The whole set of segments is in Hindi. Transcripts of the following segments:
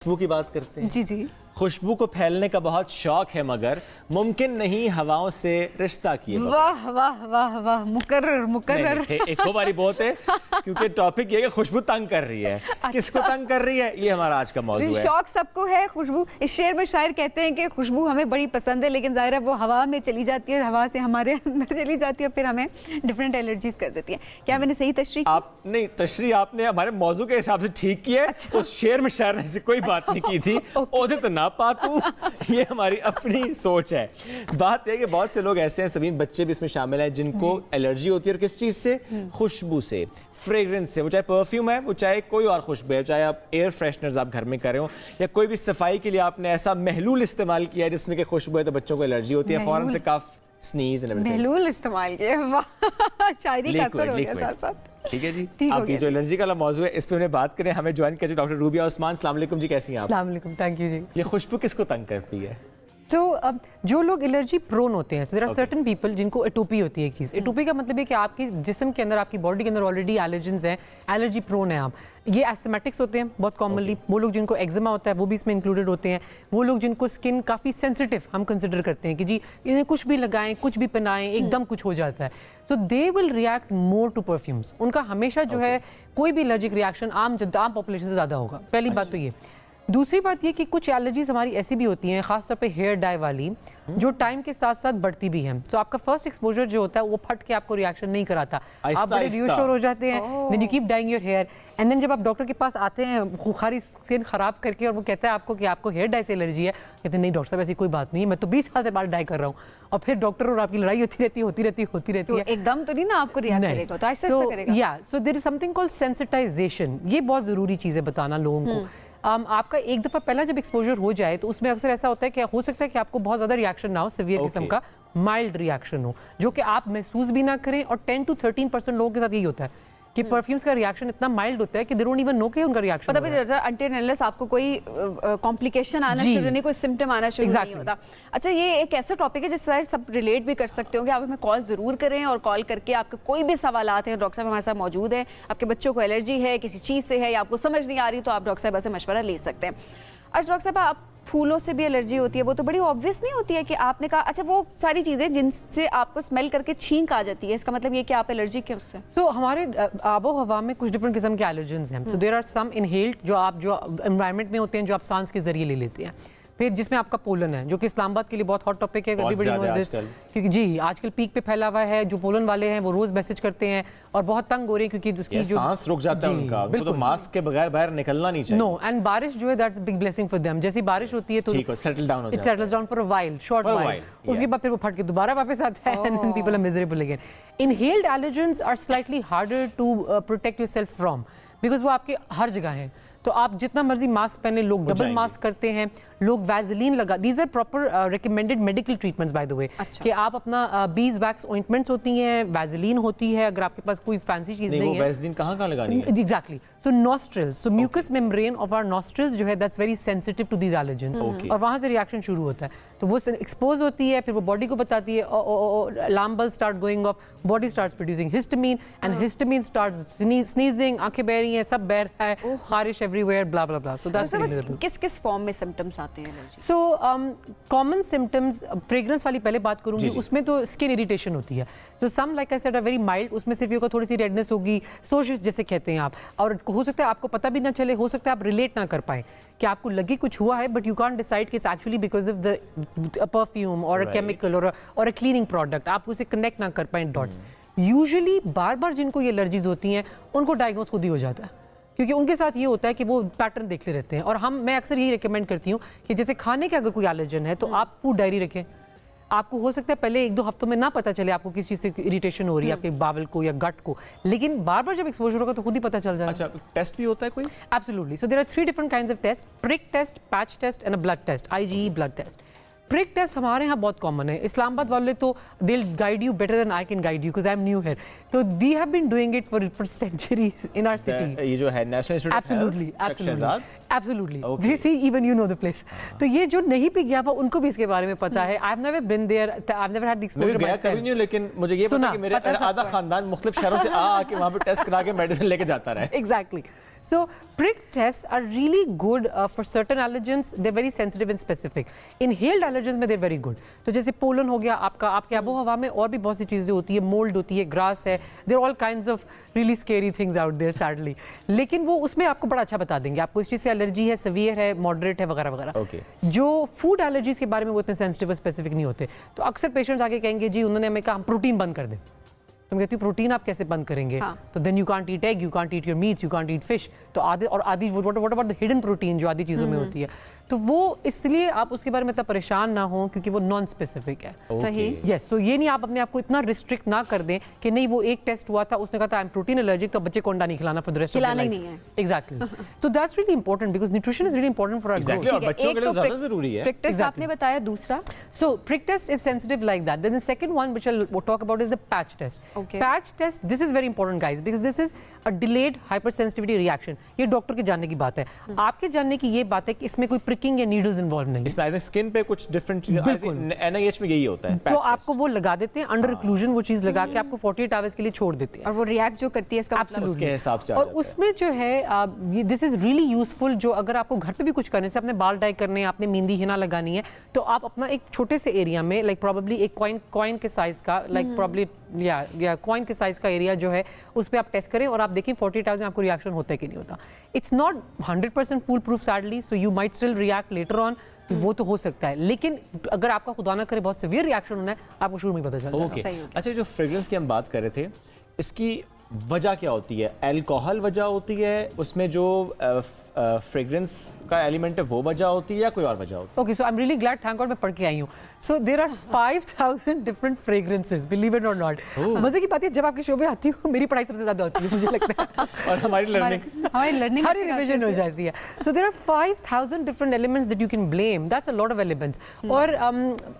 खुशबू की बात करते हैं। जी जी। खुशबू को फैलने का बहुत शौक है मगर मुमकिन नहीं हवाओं से रिश्ता किए बगैर। वाह वाह वाह वाह, मुकर्रर मुकर्रर। एक बार ही बहुत है क्योंकि टॉपिक ये है कि खुशबू तंग कर रही है। किसको तंग कर रही है, ये हमारा आज का मौजू है। शौक सबको है खुशबू। इस शेर में शायर कहते हैं कि खुशबू हमें बड़ी पसंद है, लेकिन जाहिर है वो हवा में चली जाती है, हवा से हमारे अंदर चली जाती है, फिर हमें डिफरेंट एलर्जीज कर देती है। क्या मैंने सही तशरीह की? आप नहीं, तशरीह आपने हमारे मौजू के हिसाब से ठीक की है। अच्छा। उस शेर में शायर ने ऐसी कोई बात नहीं की थी। ओहदे तो ना पातू, ये हमारी अपनी सोच है। बात यह कि बहुत से लोग ऐसे हैं, सभी बच्चे भी इसमें शामिल हैं, जिनको एलर्जी होती है। और किस चीज से? खुशबू से, फ्रेग्रेंस से। वो चाहे परफ्यूम है, वो चाहे कोई और खुशबू है, चाहे आप एयर फ्रेशनर्स आप घर में कर रहे हो, या कोई भी सफाई के लिए आपने ऐसा महलूल इस्तेमाल किया है जिसमें कि खुशबू है, तो बच्चों को एलर्जी होती है। फौरन से कफ, स्नीज एंड एवरीथिंग। महलूल इस्तेमाल किया, वाह, शायरी का असर हो गया साथ साथ। ठीक है जी, आपकी जो एलर्जी का मौजू है इस पे उन्हें बात करें। हमें ज्वाइन किया डॉक्टर रूबिया उस्मान। अस्सलाम वालेकुम जी, कैसी हैं आप? अस्सलाम वालेकुम, थैंक यू जी। ये खुशबू किसको तंग करती है? तो अब जो लोग एलर्जी प्रोन होते हैं, देयर आर सर्टेन पीपल जिनको एटोपी होती है। एक चीज़ एटोपी का मतलब है कि आपके जिस्म के अंदर, आपकी बॉडी के अंदर ऑलरेडी एलर्जेंस हैं, एलर्जी प्रोन है आप। ये एस्थमेटिक्स होते हैं बहुत कॉमनली। वो लोग जिनको एक्जिमा होता है वो भी इसमें इंक्लूडेड होते हैं। वो लोग जिनको स्किन काफ़ी सेंसिटिव हम कंसिडर करते हैं कि जी इन्हें कुछ भी लगाएं, कुछ भी पहनाएं, एकदम कुछ हो जाता है। So they will react more to perfumes. उनका हमेशा जो है कोई भी एलर्जिक रिएक्शन आम पॉपुलेशन से ज़्यादा होगा। पहली बात तो ये। दूसरी बात ये कि कुछ एलर्जीज हमारी ऐसी भी होती हैं, खासतौर पे हेयर डाई वाली, जो टाइम के साथ साथ बढ़ती भी हैं। तो आपका फर्स्ट एक्सपोजर जो होता है वो फट के आपको रिएक्शन नहीं कराता, आप बड़े रियश्योर हो जाते हैं, then you keep dying your hair, and then जब आप डॉक्टर के पास आते हैं खुखारी स्किन खराब करके और वो कहता है आपको कि आपको हेयर डाई से एलर्जी है, कहते हैं नहीं डॉक्टर साहब ऐसी कोई बात नहीं है, मैं तो 20 साल से बाल डाई कर रहा हूँ। और फिर डॉक्टर और आपकी लड़ाई होती रहती तो है। एकदम तो नहीं ना आपको रिएक्ट करेगा, तो ऐसे करेगा। या so there is something called sensitisation. ये बहुत ज़रूरी चीज़ है बताना लोगों को। आपका एक दफ़ा पहला जब एक्सपोजर हो जाए तो उसमें अक्सर ऐसा होता है कि हो सकता है कि आपको बहुत ज़्यादा रिएक्शन ना हो, सिवियर किस्म का माइल्ड रिएक्शन हो, जो कि आप महसूस भी ना करें। और 10 to 13% लोगों के साथ यही होता है कि परफ्यूम्स का रिएक्शन इतना माइल्ड होता है कि दे डोंट इवन नो कि उनका रिएक्शन पता भी नहीं चलता अनटिल अनलेस आपको कोई कॉम्प्लिकेशन आना शुरू नहीं, कोई सिम्टम आना शुरू नहीं होता। अच्छा, ये एक ऐसा टॉपिक है जिससे सब रिलेट भी कर सकते होंगे। आप हमें कॉल जरूर करें और कॉल करके आपके कोई भी सवालात हैं, डॉक्टर साहब हमारे साथ मौजूद है। आपके बच्चों को एलर्जी है किसी चीज़ से है, या आपको समझ नहीं आ रही, तो आप डॉक्टर साहब से मशवरा ले सकते हैं। अच्छा डॉक्टर साहब, आप फूलों से भी एलर्जी होती है, वो तो बड़ी ऑब्वियस नहीं होती है कि आपने कहा। अच्छा, वो सारी चीज़ें जिनसे आपको स्मेल करके छींक आ जाती है, इसका मतलब ये कि आप एलर्जी के उससे? तो हमारे आबो हवा में कुछ डिफरेंट किस्म के एलर्जेंस हैं। So there are some inhaled, जो एनवायरनमेंट में होते हैं, जो आप सांस के जरिए ले लेते हैं। फिर जिसमें आपका पोलन है, जो कि इस्लामाबाद के लिए बहुत हॉट टॉपिक है, क्योंकि जी आजकल पीक पे फैला हुआ है। जो पोलन वाले हैं वो रोज मैसेज करते हैं और बहुत तंग हो रहे हैं क्योंकि उसकी जो सांस रुक जाता है उनका, तो मास्क के बगैर बाहर निकलना नहीं चाहिए। नो, एंड बारिश जो है that's big blessing for them. जैसी बारिश होती है तो ठीक है, सेटल डाउन हो जाता है, it settles down for a while, short while. उसके बाद फिर वो फट के दोबारा वापस आता है and people are miserable again. Inhaled allergens are slightly harder to protect yourself from, because वो आपके हर जगह हैं। तो आप जितना मर्जी मास्क पहने, लोग डबल मास्क करते हैं, लोग वैसलीन लगा। These are proper recommended medical treatments by the way, कि आप अपना बीज वैक्स ऑइंटमेंट्स होती हैं, वैसलीन होती है, अगर आपके पास कोई फैंसी चीज नहीं है। वैसलीन कहाँ लगानी है? Exactly. So nostrils, so mucus membrane of our nostrils जो है that's very sensitive to these allergens, और वहां से रिएक्शन शुरू होता है। तो वो एक्सपोज होती है, फिर वो बॉडी को बताती है, alarm bell start going off, body starts producing histamine, and histamine starts sneezing, आंखें बह रही हैं, सब बह है, खारिश everywhere, blah blah blah. So that's किस फॉर्म में सिम्टम्स आते हैं? सो कॉमन सिम्टम्स, फ्रेग्रेंस वाली पहले बात करूंगी, उसमें तो स्किन इरिटेशन होती है। So some like I said are very mild, उसमें सिर्फ ये थोड़ी सी रेडनेस होगी, सोशिश जैसे कहते हैं आप, और हो सकता है आपको पता भी ना चले, हो सकता है आप रिलेट ना कर पाए कि आपको लगे कुछ हुआ है, बट यू कांट डिसाइड कि it's actually because of the perfume और अ केमिकल और अ क्लीनिंग प्रोडक्ट, आप उसे कनेक्ट ना कर पाए डॉट्स। यूजुअली बार बार जिनको ये एलर्जीज होती हैं उनको डायग्नोज खुद ही हो जाता है, क्योंकि उनके साथ ये होता है कि वो पैटर्न देखते रहते हैं। और मैं अक्सर यही रिकमेंड करती हूँ कि जैसे खाने के अगर कोई एलर्जन है तो आप फूड डायरी रखें। आपको हो सकता है पहले 1-2 हफ्तों में ना पता चले आपको किस चीज़ से इरिटेशन हो रही है, आपके बावल को या गट को, लेकिन बार बार जब एक्सपोजर होगा तो खुद ही पता चल जाएगा। अच्छा, टेस्ट भी होता है कोई? Absolutely. So there are 3 different kinds of test: prick test, patch test and a blood test, IgE blood test. Prick test हमारे यहाँ बहुत कॉमन है। इस्लामाबाद वाले तो they will guide you better than I can guide you, because I am new here. तो we have been doing it for centuries in our city. ये जो है national institute of health, absolutely, this see even you know the place. तो ये जो नहीं भी गया हुआ उनको भी इसके बारे में पता है। I have never been there, I have never had the exposure myself. मैं कभी नहीं हूं, लेकिन मुझे ये पता है कि मेरा आधा खानदान मुख्तलिफ शहरों से आके वहां पे टेस्ट करा के मेडिसिन लेके जाता रहा है। Exactly. So prick tests are really good for certain allergens. They're very sensitive and specific. Inhaled allergens में they're very good. तो जैसे पोलन हो गया आपका, आपके आबो हवा में और भी बहुत सी चीज़ें होती है, मोल्ड होती है, ग्रास है, they're all kinds of really scary things out there sadly. लेकिन वो उसमें आपको बड़ा अच्छा बता देंगे, आपको इस चीज़ से एलर्जी है, severe है, moderate है वगैरह वगैरह. Okay. जो फूड एलर्जीज के बारे में वो इतने सेंसिटिव और स्पेसिफिक नहीं होते, तो अक्सर पेशेंट्स आके कहेंगे जी उन्होंने हमें कहा हम प्रोटीन बंद कर दें. तुम कहती हो प्रोटीन आप कैसे बंद करेंगे? हाँ. तो then you can't eat egg, you can't eat your meats, you can't eat fish. तो आधे और आधी what about the hidden protein जो आधी चीज़ों में होती है, तो वो इसलिए आप उसके बारे में इतना परेशान ना हो क्योंकि वो नॉन स्पेसिफिक है. सही. यस, सो ये नहीं आप अपने आप को इतना रिस्ट्रिक्ट ना कर दें कि नहीं वो एक टेस्ट हुआ था उसने कहा था आई एम प्रोटीन एलर्जिक तो बच्चे को अंडा नहीं खिलाना फॉर द रेस्ट ऑफ खिलाना ही नहीं है. एग्जैक्टली. तो that's really important because nutrition is really important for our growth. Exactly. और बच्चों के लिए ज़्यादा ज़रूरी है. prick test आपने बताया. दूसरा So prick test is sensitive like that. Then the second one which we'll talk about is the patch test. Okay. Patch test, this is very important guys because this is a delayed hypersensitivity reaction. ये डॉक्टर के जानने की बात है. आपके जानने की ये बात है कि इसमें कोई pricking या needles involved नहीं है. इसमें ऐसे स्किन पे कुछ डिफरेंट चीजें NIH में यही होता है. तो आपको वो लगा देते हैं अंडर ओक्लूजन, वो चीज लगा के आपको 48 आवर्स के लिए छोड़ देते हैं. और वो रिएक्ट जो करती है इसका मतलब उसके हिसाब से. और उसमें जो है दिस इज रियली यूजफुल. जो अगर आपको घर पे भी कुछ करने से अपने बाल डाई करने हैं, आपने मेहंदी हिना लगानी है, तो आप अपना एक छोटे से एरिया में लाइक प्रोबेबली एक कॉइन के साइज का लाइक प्रोबेबली या कॉइन के साइज का एरिया जो है उस पर आप टेस्ट करें और आप देखें 48 आवर्स में आपको रिएक्शन होता है कि नहीं होता. It's not 100% foolproof sadly, so you might still react later on. वो तो हो सकता है, लेकिन अगर आपका खुदा ना करे बहुत सीवियर रिएक्शन होना है आपको शुरू में पता चल जाएगा. ओके. अच्छा, जो फ्रेग्रेंस की हम बात कर रहे थे, इसकी वजह क्या होती है? अल्कोहल वजह होती है उसमें जो फ्रेग्रेंस का एलिमेंट है वो वजह होती है या कोई और वजह होती है? Okay, so I am really glad, thank God मैं पढ़ के आई हूँ. So there are 5000 different fragrances, believe it और नॉट. मजे की बात है जब आपके शो में आती हूँ मेरी पढ़ाई सबसे ज्यादा होती है मुझे लगता है. और हमारी लर्निंग सारी रिवीजन हो जाती है. So there are 5000 different elements that you can blame. That's a lot of elements. और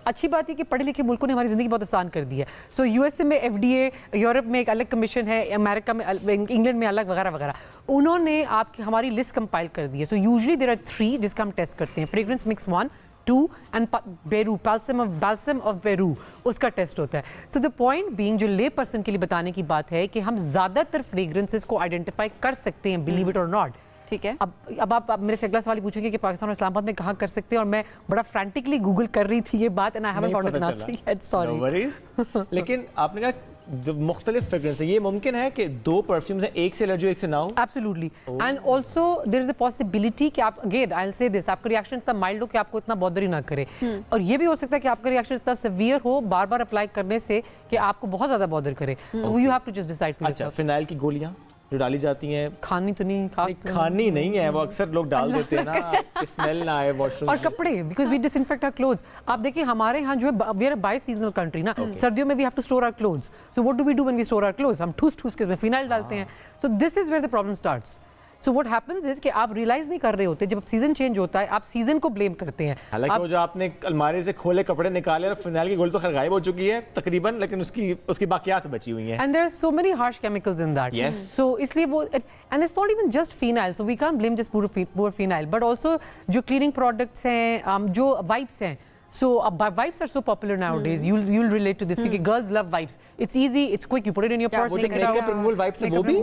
अच्छी बात है कि पढ़े लिखे मुल्कों ने हमारी जिंदगी बहुत आसान कर दी है. सो यूएसए में FDA, यूरोप में एक अलग कमीशन है, अमेरिका में, इंग्लैंड में अलग वगैरह वगैरह. उन्होंने आपकी हमारी लिस्ट कंपाइल कर दी है. सो यूजुअली देयर आर 3 जिसका हम टेस्ट करते हैं. Fragrance mix 1, 2 and Peru, balsam of Peru, उसका टेस्ट होता है. सो द पॉइंट बीइंग, जो ले पर्सन के लिए बताने की बात है कि हम ज्यादातर फ्रेग्रेंसेस को आइडेंटिफाई कर सकते हैं, बिलीव इट और नॉट. ठीक है. अब आप मेरे से अगला सवाल पूछेंगे कि पाकिस्तान और इस्लामाबाद में कहाँ कर सकते हैं, और मैं बड़ा फ्रैंटिकली गूगल कर रही थी ये बात and I haven't found it answer yet. Sorry. No worries. लेकिन आपने कहा जो मुख्तलिफ फ्रेग्रेंस है, ये मुमकिन है कि 2 परफ्यूम्स हैं, एक से एलर्जी एक से ना हो? Absolutely. And also there is a possibility कि आप, again I will say this, आपका रिएक्शन इतना माइल्ड हो कि आपको इतना बॉदर ही ना करे. और ये भी हो सकता है कि आपका रिएक्शन इतना सीवियर हो बार बार अप्लाई करने से कि आपको बहुत ज्यादा बॉदर करे. You have to just decide for yourself. अच्छा, फिनाइल की गोलियां जो डाली जाती हैं, खानी तो नहीं, खानी नहीं है, वो अक्सर लोग डाल देते हैं ना, स्मेल ना आए वॉशरूम. और कपड़े, because we disinfect our clothes. आप देखिए हमारे यहाँ जो है, we are bi seasonal country ना, सर्दियों में we have to store our clothes. So what do we do when we store our clothes? हम ठूस के उसमें फिनाइल डालते हैं. So this is where the problem starts. So what happens is कि आप रियलाइज नहीं कर रहे होते, जब सीजन चेंज होता है आप सीजन को ब्लेम करते हैं. हालांकि वो जो आपने अलमारी से खोले कपड़े निकाले और फिनाइल की गोली तो खैर गायब हो चुकी है तकरीबन, लेकिन उसकी बाकियात बची हुई हैं. And there are so many harsh chemicals in that. Yes. So इसलिए वो, and it's not even just phenyl, so we can't blame just poor phenyl, but also जो क्लीनिंग प्रोडक्ट्स हैं, जो वाइप्स हैं. So wipes are so popular nowadays. You'll relate to this because girls love wipes. It's easy, it's quick. You put it in your purse. वो जो makeup removal wipes है वो भी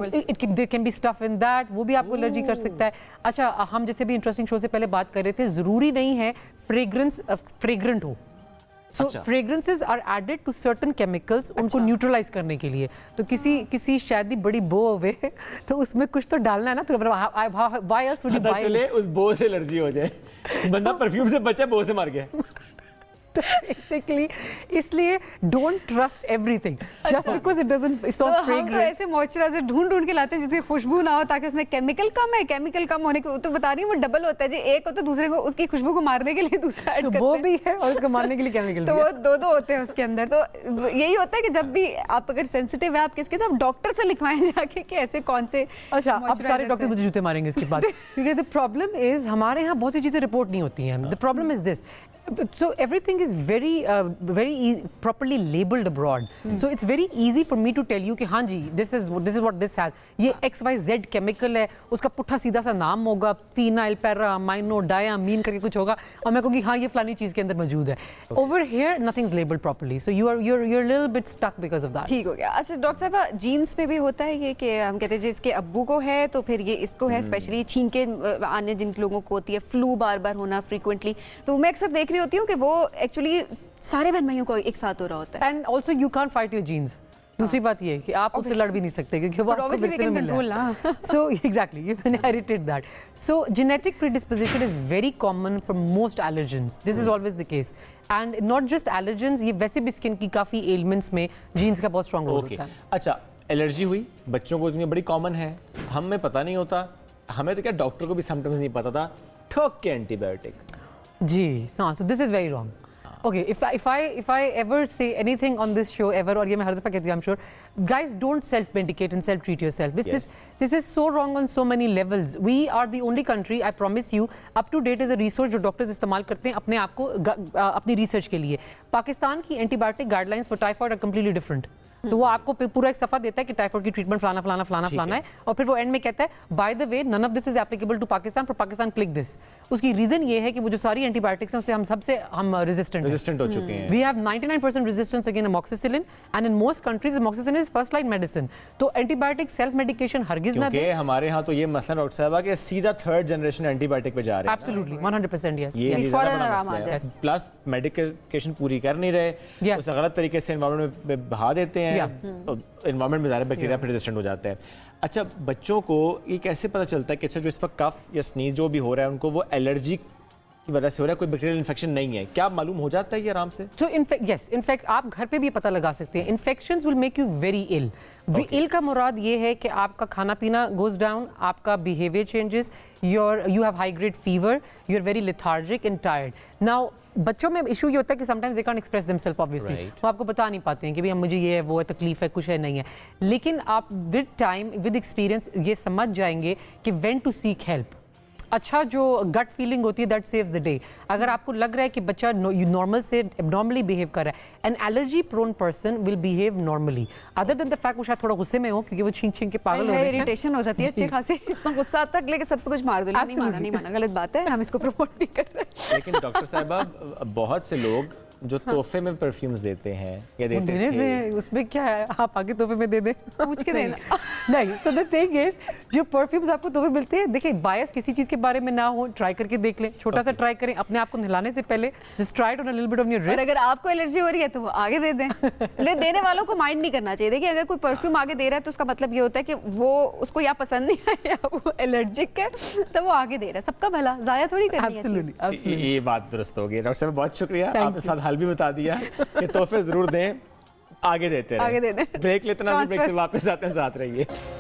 there can be stuff in that. वो भी आपको एलर्जी कर सकता है. अच्छा, हम जैसे भी इंटरेस्टिंग शो से पहले बात कर रहे थे, जरूरी नहीं है फ्रेग्रेंस फ्रेग्रेंट हो. So fragrances are added to certain chemicals उनको न्यूट्रलाइज करने के लिए. तो किसी शादी बड़ी बो हुए तो उसमें कुछ तो डालना है ना. तो why else would you buy it? चले उस बो से एलर्जी हो जाए, बंदा परफ्यूम से बचा, बो से मर गया. Basically, इसलिए don't trust everything just because it doesn't stop fragrance. हम तो ऐसे मॉइस्चराइजर ढूंढ के लाते हैं जिसकी खुशबू ना हो, ताकि उसमें केमिकल कम है. केमिकल कम होने के, तो बता रही हूँ वो डबल होता है जी. एक हो तो दूसरे को उसकी खुशबू को मारने के लिए दूसरा ऐड करते हैं. वो भी है और उसको मारने के लिए केमिकल तो वो दो होते हैं उसके अंदर. तो यही होता है कि जब भी आप अगर सेंसिटिव है आप किसके, तो आप डॉक्टर से लिखवाएं जाके कि ऐसे कौन से. अच्छा, अब सारे डॉक्टर मुझे जूते मारेंगे इसके बाद. क्योंकि द प्रॉब्लम इज हमारे यहाँ बहुत सी चीजें रिपोर्ट नहीं होती हैं. The problem is this, So everything is very properly labeled abroad. So it's very easy for me to tell you कि हाँ जी, this is what this has. ये XYZ chemical है, उसका पुट्ठा सीधा सा नाम होगा, phenyl, para, amino, diamine करके कुछ होगा, और मैं कहूँगी हाँ ये फलानी चीज़ के अंदर मौजूद है. Over here nothing's labeled properly, so you're a little bit stuck because of that. ठीक हो गया. अच्छा डॉक्टर साहब, जीन्स पे भी होता है ये कि हम कहते हैं जिसके अब्बू को है तो फिर ये इसको है, स्पेशली छींके आने जिन लोगों को होती है, फ्लू बार बार होना फ्रीक्वेंटली, तो मैं अक्सर देख रही होती हूँ कि वो एक्चुअली सारे बहन भाइयों को एक साथ हो रहा होता है. And also you can't fight your genes. दूसरी बात ये है कि आप उससे लड़ भी नहीं सकते क्योंकि वो आपको obviously we विरसे में can मिला control है. So exactly, you've inherited that. So genetic predisposition is very common for most allergens. This is always the case. And not just allergens, ये वैसे भी स्किन की काफ़ी ailments में genes का बहुत strong role होता है. अच्छा, एलर्जी हुई बच्चों को, इतनी बड़ी कॉमन है, हमें पता नहीं होता, हमें तो क्या डॉक्टर को भी समटाइम्स नहीं पता था, ठोक के एंटीबायोटिक. जी हाँ, so this is very wrong. Okay, if I ever say anything on this show ever, और ये मैं हर दफ़ा कहती हूँ, I'm sure, guys don't self-medicate and self-treat yourself. This is so wrong on so many levels. We are the only country, I promise you, up to date is a resource जो डॉक्टर्स इस्तेमाल करते हैं अपने आप को अपनी रिसर्च के लिए. पाकिस्तान की antibiotic guidelines for typhoid are completely different. तो वो आपको पूरा एक सफा देता है कि टाइफॉइड की ट्रीटमेंट फलाना है, और फिर वो एंड में कहता है by the way none of this is applicable to Pakistan, for Pakistan click this. उसकी रीजन ये है कि वो जो सारी एंटीबायोटिक्स हैं उससे हम रेजिस्टेंट हो चुके हैं. We have 99% resistance against amoxicillin, and in most countries amoxicillin is first line medicine. तो एंटीबायोटिक सेल्फ मेडिकेशन हरगिज ना दें. हमारे यहाँ तो ये मसला डॉक्टर साहब कि सीधा थर्ड जनरेशन एंटीबायोटिक पे जा रहे हैं. Absolutely 100% yes. ये फौरन आराम आ जाए. प्लस मेडिकेशन पूरी कर नहीं रहे, उसे गलत तरीके से एनवायरनमेंट में बहा देते हैं, एनवायरनमेंट में ज़्यादा बैक्टीरिया फिर रेजिस्टेंट हो जाते हैं. अच्छा, बच्चों को ये कैसे पता चलता है कि अच्छा जो इस वक्त कफ या स्नीज जो भी हो रहा है उनको वो एलर्जी की वजह से हो रहा है, कोई बैक्टीरियल इन्फेक्शन नहीं है? क्या मालूम हो जाता है ये आराम से? So इनफैक्ट आप घर पे भी पता लगा सकते हैं. Infections will make you very ill. Ill का मुराद ये है कि आपका खाना पीना गोज डाउन, आपका behaviour changes, you have high grade fever, you are very lethargic and tired. Now बच्चों में इशू ये होता है कि sometimes they can't express themselves obviously. वो आपको बता नहीं पाते हैं कि भैया मुझे ये है, वो है, तकलीफ है, कुछ है, नहीं है. लेकिन आप विद टाइम विद एक्सपीरियंस ये समझ जाएंगे कि व्हेन टू सीक हेल्प. अच्छा जो गट फीलिंग होती है दैट सेव्स द डे. अगर आपको लग रहा है कि बच्चा नॉर्मल से एबनॉर्मली बिहेव कर रहा है, an allergy prone person will behave normally, other than the fact वो शायद थोड़ा गुस्से में हो क्योंकि वो छींक के पागल हो रहे हैं. इरिटेशन हो जाती है अच्छी खासी, इतना गुस्सा आता है लेकिन सब कुछ मार दो. नहीं माना, गलत बात है, हम इसको प्रमोट नहीं कर रहे. लेकिन डॉक्टर साहिबा, बहुत से लोग जो तोहफे में परफ्यूम्स देते हैं या देते थे, उसमें क्या है, आप आगे तोहफे में दे दें, पूछ के देना. नहीं, सो द थिंग इज जो परफ्यूम्स आपको तोहफे मिलते हैं, देखिए बायस किसी चीज के बारे में ना हो, ट्राई करके देख लें, छोटा सा ट्राई करें अपने आप को नहलाने से पहले, just try it on a little bit on your और रिस्ट. अगर आपको एलर्जी हो रही है तो वो आगे दे दें. देने वालों को माइंड नहीं करना चाहिए. देखिए अगर कोई परफ्यूम आगे दे रहा है तो उसका मतलब ये होता है कि वो उसको या पसंद नहीं आया या वो एलर्जिक है, तो वो आगे दे रहा है. सबका भला, जाया थोड़ी करनी है. एब्सोल्युटली ये बात दुरुस्त हो गई. डॉक्टर साहब बहुत शुक्रिया, आपने साथ हल भी बता दिया कि तोहफे जरूर दें, आगे देते रहे. आगे दे दें. ब्रेक लेते ना, ब्रेक से वापस आते हैं, साथ रहिए.